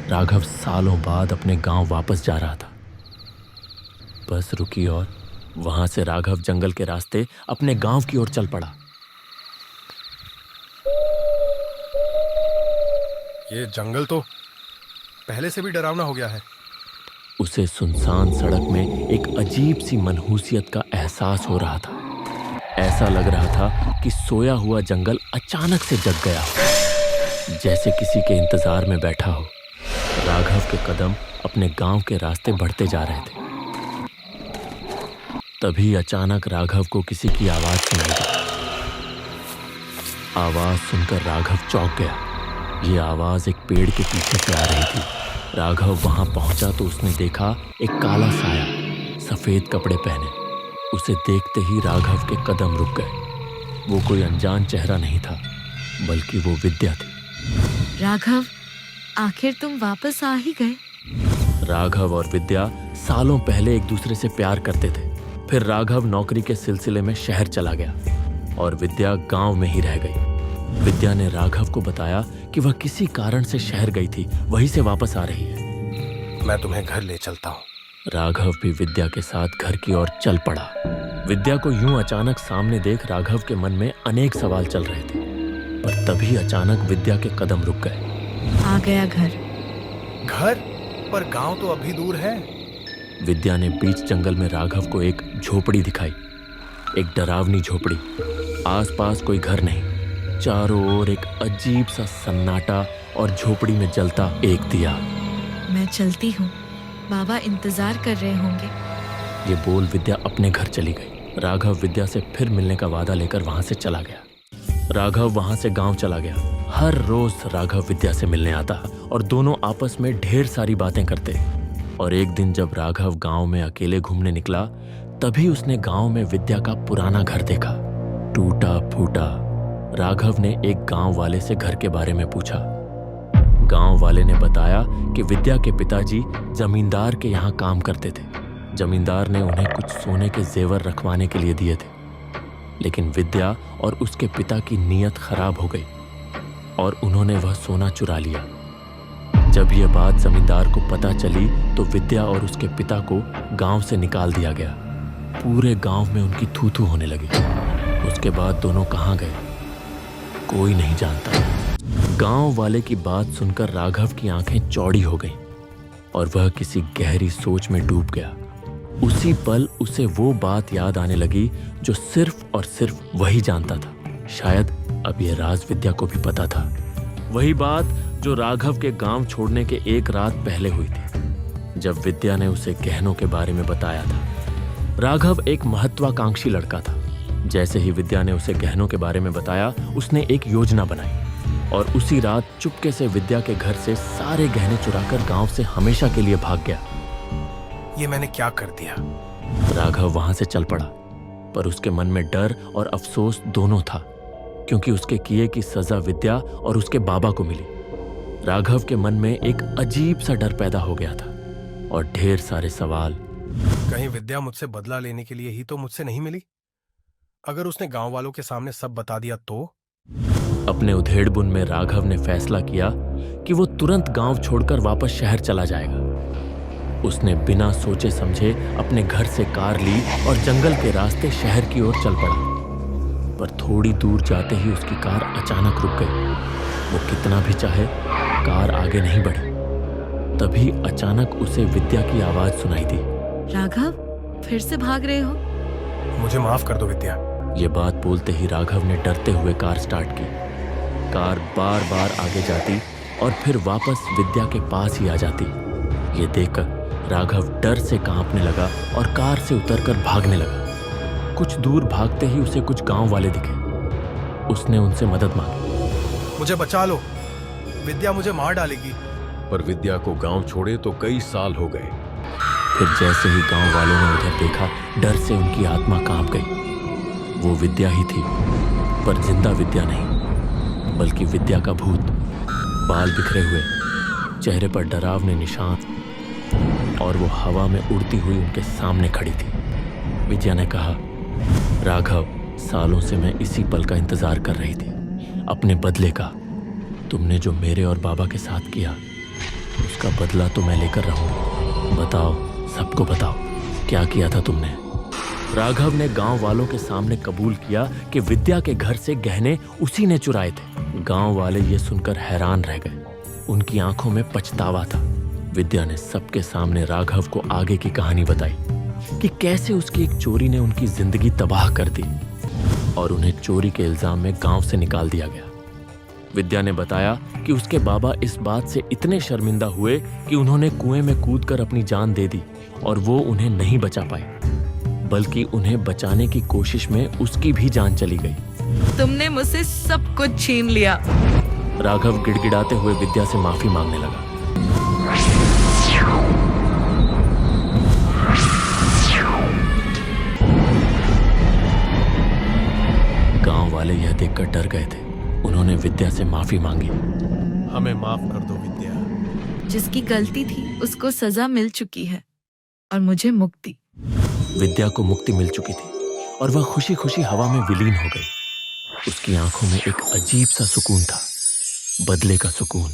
राघव सालों बाद अपने गांव वापस जा रहा था। बस रुकी और वहां से राघव जंगल के रास्ते अपने गांव की ओर चल पड़ा। ये जंगल तो पहले से भी डरावना हो गया है। उसे सुनसान सड़क में एक अजीब सी मनहूसियत का एहसास हो रहा था। ऐसा लग रहा था कि सोया हुआ जंगल अचानक से जग गया हो, जैसे किसी के इंतजार में बैठा हो। राघव के कदम अपने गांव के रास्ते बढ़ते जा रहे थे। तभी अचानक राघव को किसी की आवाज सुनाई दी। आवाज सुनकर राघव चौंक गया। ये आवाज एक पेड़ के पीछे से आ रही थी। राघव वहां पहुंचा तो उसने देखा एक काला साया, सफेद कपड़े पहने। उसे देखते ही राघव के कदम रुक गए। वो कोई अनजान चेहरा नहीं था, बल्कि वो विद्या थी। राघव, आखिर तुम वापस आ ही गए। राघव और विद्या सालों पहले एक दूसरे से प्यार करते थे। फिर राघव नौकरी के सिलसिले में शहर चला गया और विद्या गांव में ही रह गई। विद्या ने राघव को बताया कि वह किसी कारण से शहर गई थी, वहीं से वापस आ रही है। मैं तुम्हें घर ले चलता हूँ। राघव भी विद्या के साथ घर की ओर चल पड़ा। विद्या को यूं अचानक सामने देख राघव के मन में अनेक सवाल चल रहे थे, पर तभी अचानक विद्या के कदम रुक गए। आ गया घर। घर? पर गांव तो अभी दूर है। विद्या ने बीच जंगल में राघव को एक झोपड़ी दिखाई, एक डरावनी झोपड़ी। आसपास कोई घर नहीं, चारों ओर एक अजीब सा सन्नाटा और झोपड़ी में जलता एक दिया। मैं चलती हूँ, बाबा इंतजार कर रहे होंगे। ये बोल विद्या अपने घर चली गई। राघव विद्या से फिर मिलने का वादा लेकर वहां से चला गया। राघव वहां से गांव चला गया। हर रोज राघव विद्या से मिलने आता और दोनों आपस में ढेर सारी बातें करते। और एक दिन जब राघव गांव में अकेले घूमने निकला, तभी उसने गांव में विद्या का पुराना घर देखा, टूटा फूटा। राघव ने एक गांव वाले से घर के बारे में पूछा। गांव वाले ने बताया कि विद्या के पिताजी जमींदार के यहाँ काम करते थे। जमींदार ने उन्हें कुछ सोने के जेवर रखवाने के लिए दिए थे, लेकिन विद्या और उसके पिता की नीयत खराब हो गई और उन्होंने वह सोना चुरा लिया। जब यह बात जमींदार को पता चली तो विद्या और उसके पिता को गांव से निकाल दिया गया। पूरे गांव में उनकी थू थू होने लगी। उसके बाद दोनों कहाँ गए, कोई नहीं जानता। गांव वाले की बात सुनकर राघव की आंखें चौड़ी हो गईं और वह किसी गहरी सोच में डूब गया। उसी पल उसे वो बात याद आने लगी जो सिर्फ और सिर्फ वही जानता था। शायद अब यह राज विद्या को भी पता था। वही बात जो राघव के गांव छोड़ने के एक रात पहले हुई थी, जब विद्या ने उसे गहनों के बारे में बताया था। राघव एक महत्वाकांक्षी लड़का था। जैसे ही विद्या ने उसे गहनों के बारे में बताया, उसने एक योजना बनाई और उसी रात चुपके से विद्या के घर से सारे गहने चुराकर गांव से हमेशा के लिए भाग गया। ये मैंने क्या कर दिया? राघव वहां से चल पड़ा, पर उसके मन में डर और अफसोस दोनों था, क्योंकि उसके किए की सजा विद्या और उसके बाबा को मिली। राघव के मन में एक अजीब सा डर पैदा हो गया था और ढेर सारे सवाल। कहीं विद्या मुझसे बदला लेने के लिए ही तो मुझसे नहीं मिली? अगर उसने गांव वालों के सामने सब बता दिया तो? अपने उधेड़बुन में राघव ने फैसला किया कि वो तुरंत गांव छोड़कर वापस शहर चला जाएगा। उसने बिना सोचे समझे अपने घर से कार ली और जंगल के रास्ते शहर की ओर चल पड़ा। पर थोड़ी दूर जाते ही उसकी कार अचानक रुक गई। वो कितना भी चाहे, कार आगे नहीं बढ़ी। तभी अचानक उसे विद्या की आवाज सुनाई दी। राघव, फिर से भाग रहे हो? मुझे माफ कर दो विद्या। ये बात बोलते ही राघव ने डरते हुए कार स्टार्ट की। कार बार बार आगे जाती और फिर वापस विद्या के पास ही आ जाती। ये देखकर राघव डर से कांपने लगा और कार से उतरकर भागने लगा। कुछ दूर भागते ही उसे कुछ गांव वाले दिखे। उसने उनसे मदद मांगी। मुझे बचा लो, विद्या मुझे मार डालेगी। पर विद्या को गांव छोड़े तो कई साल हो गए। फिर जैसे ही गांव वालों ने उधर देखा, डर से उनकी आत्मा कांप गई। वो विद्या ही थी, पर जिंदा विद्या नहीं, बल्कि विद्या का भूत। बाल बिखरे हुए, चेहरे पर डरावने निशान, और वो हवा में उड़ती हुई उनके सामने खड़ी थी। विद्या ने कहा, राघव, सालों से मैं इसी पल का इंतजार कर रही थी, अपने बदले का। तुमने जो मेरे और बाबा के साथ किया, उसका बदला तो मैं लेकर रहूंगा। बताओ, सबको बताओ, क्या किया था तुमने? राघव ने गांव वालों के सामने कबूल किया कि विद्या के घर से गहने उसी ने चुराए थे। गांव वाले ये सुनकर हैरान रह गए। उनकी आंखों में पछतावा था। विद्या ने सबके सामने राघव को आगे की कहानी बताई कि कैसे उसकी एक चोरी ने उनकी जिंदगी तबाह कर दी और उन्हें चोरी के इल्जाम में गांव से निकाल दिया गया। विद्या ने बताया कि उसके बाबा इस बात से इतने शर्मिंदा हुए कि उन्होंने कुएं में कूदकर अपनी जान दे दी और वो उन्हें नहीं बचा पाए, बल्कि उन्हें बचाने की कोशिश में उसकी भी जान चली गई। तुमने मुझसे सब कुछ छीन लिया। राघव गिड़गिड़ाते हुए विद्या से माफी मांगने लगा। गांव वाले यह देखकर डर गए थे। उन्होंने विद्या से माफी मांगी। हमें माफ कर दो विद्या। जिसकी गलती थी उसको सजा मिल चुकी है और मुझे मुक्ति। विद्या को मुक्ति मिल चुकी थी और वह खुशी खुशी हवा में विलीन हो गई। उसकी आंखों में एक अजीब सा सुकून था, बदले का सुकून।